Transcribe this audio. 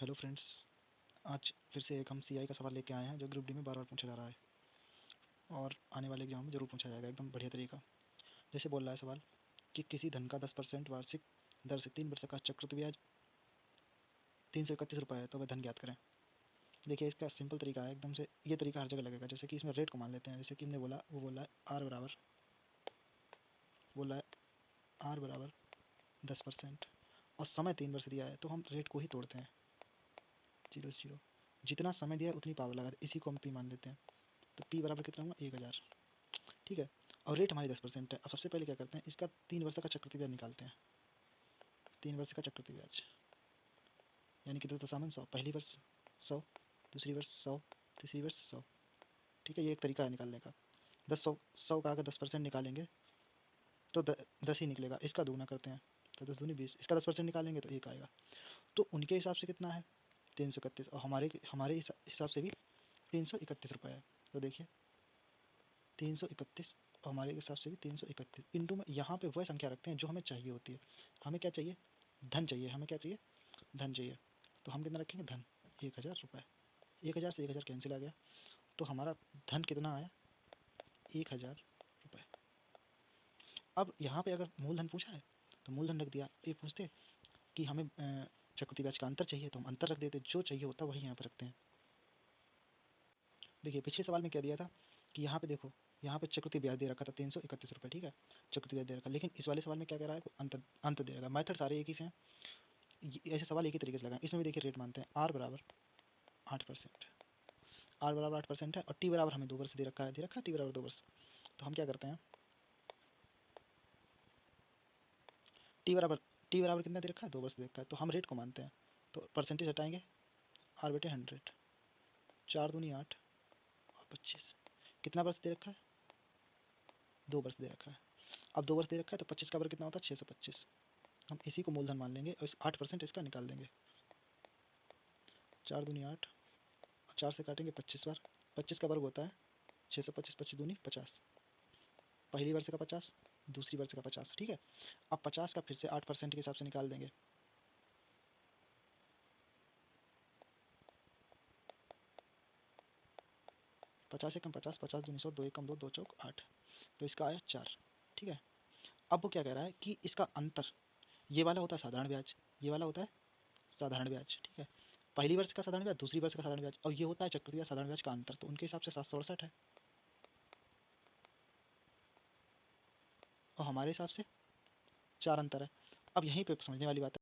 Hello friends. आज फिर से एक हम सीआई का सवाल लेके आए हैं जो ग्रुप डी में बार बार पूछा जा रहा है और आने वाले एग्जाम में जरूर पूछा जाएगा एकदम बढ़िया तरीका। जैसे बोल रहा है सवाल कि किसी धन का 10% वार्षिक दर से 3 वर्ष का चक्रवृद्धि ब्याज 331 रुपये है तो वह धन ज्ञात करें। देखिए इसका सिंपल तरीका है एकदम से, ये तरीका हर जगह लगेगा। जैसे कि इसमें रेट को मान लेते हैं, जैसे कि हमने बोला वो बोला है आर बराबर, बोला है आर बराबर 10% और समय 3 वर्ष दिया है तो हम रेट को ही तोड़ते हैं, 0 से 0। जितना समय दिया है उतनी पावर लगा इसी को हम पी मान लेते हैं। तो पी बराबर कितना हुआ 1000, ठीक है। और रेट हमारी 10% है। अब सबसे पहले क्या करते हैं, इसका 3 वर्ष का चक्रवृद्धि ब्याज निकालते हैं। 3 वर्ष का चक्रवृद्धि ब्याज यानी कि 2 × 100, पहली वर्ष 100, दूसरी वर्ष 100, तीसरी वर्ष 100, ठीक है। ये एक तरीका है निकालने का। 100 का अगर 10% निकालेंगे तो 10 ही निकलेगा। इसका दूना करते हैं तो 10 दूनी 20, इसका 10% निकालेंगे तो 1 आएगा। तो उनके हिसाब से कितना है 331 और हमारे हिसाब से भी 331 रुपये है। तो देखिए 331 और हमारे हिसाब से भी 331 इंटू में यहाँ पे वह संख्या रखते हैं जो हमें चाहिए होती है। हमें क्या चाहिए, धन चाहिए। हमें क्या चाहिए, धन चाहिए। तो हम कितना रखेंगे, धन 1000 रुपये। 1000 से 1000 कैंसिल आ गया तो हमारा धन कितना आया 1000 रुपये। अब यहाँ पे अगर मूलधन पूछा है तो मूलधन रख दिया। ये पूछते कि हमें चक्रवृद्धि ब्याज का अंतर चाहिए तो हम अंतर रख देते, जो चाहिए होता वही यहाँ पर रखते हैं। देखिए पिछले सवाल में क्या दिया था कि यहाँ पे देखो, यहाँ पे चक्रवृद्धि ब्याज दे रखा था 331 रुपये, ठीक है, चक्रवृद्धि ब्याज दे रखा। लेकिन इस वाले सवाल में क्या कह रहा है, अंतर दे रखा। मेथड सारे एक ही से हैं, ऐसे सवाल एक ही तरीके से लगाएं। इसमें भी देखिए रेट मानते हैं आर बराबर 8%, आर बराबर 8% है और टी बराबर हमें 2 वर्ष दे रखा है, टी बराबर 2 वर्ष। तो हम क्या करते हैं, टी बराबर कितना दे रखा है, 2 वर्ष दे रखा है। तो हम रेट को मानते हैं तो परसेंटेज हटाएंगे, आर बटे 100, 4 दूनी 8 और 25। कितना वर्ष दे रखा है, 2 वर्ष दे रखा है। अब 2 वर्ष दे रखा है तो 25 का वर्ग कितना होता है 625। हम इसी को मूलधन मान लेंगे और इस 8% इसका निकाल देंगे। 4 दूनी 8 और 4 से काटेंगे 25 बार, 25 का वर्ग होता है 625, 25 दूनी 50। पहली वर्ष का 50, दूसरी वर्ष का 50, ठीक है। अब 50 का फिर से 8% के हिसाब से निकाल देंगे। पचास एकम 50, 50 दूनी 100, 2 एकम 2, 2 चौक 8। तो इसका आया 4, ठीक है। अब वो क्या कह रहा है कि इसका अंतर, ये वाला होता है साधारण ब्याज, ये वाला होता है साधारण ब्याज, ठीक है। पहली वर्ष का साधारण ब्याज, दूसरी वर्ष का साधारण ब्याज, और ये होता है चक्रवृद्धि ब्याज साधारण ब्याज का अंतर। तो उनके हिसाब से 768 है और हमारे हिसाब से 4 अंतर है। अब यहीं पे समझने वाली बात है।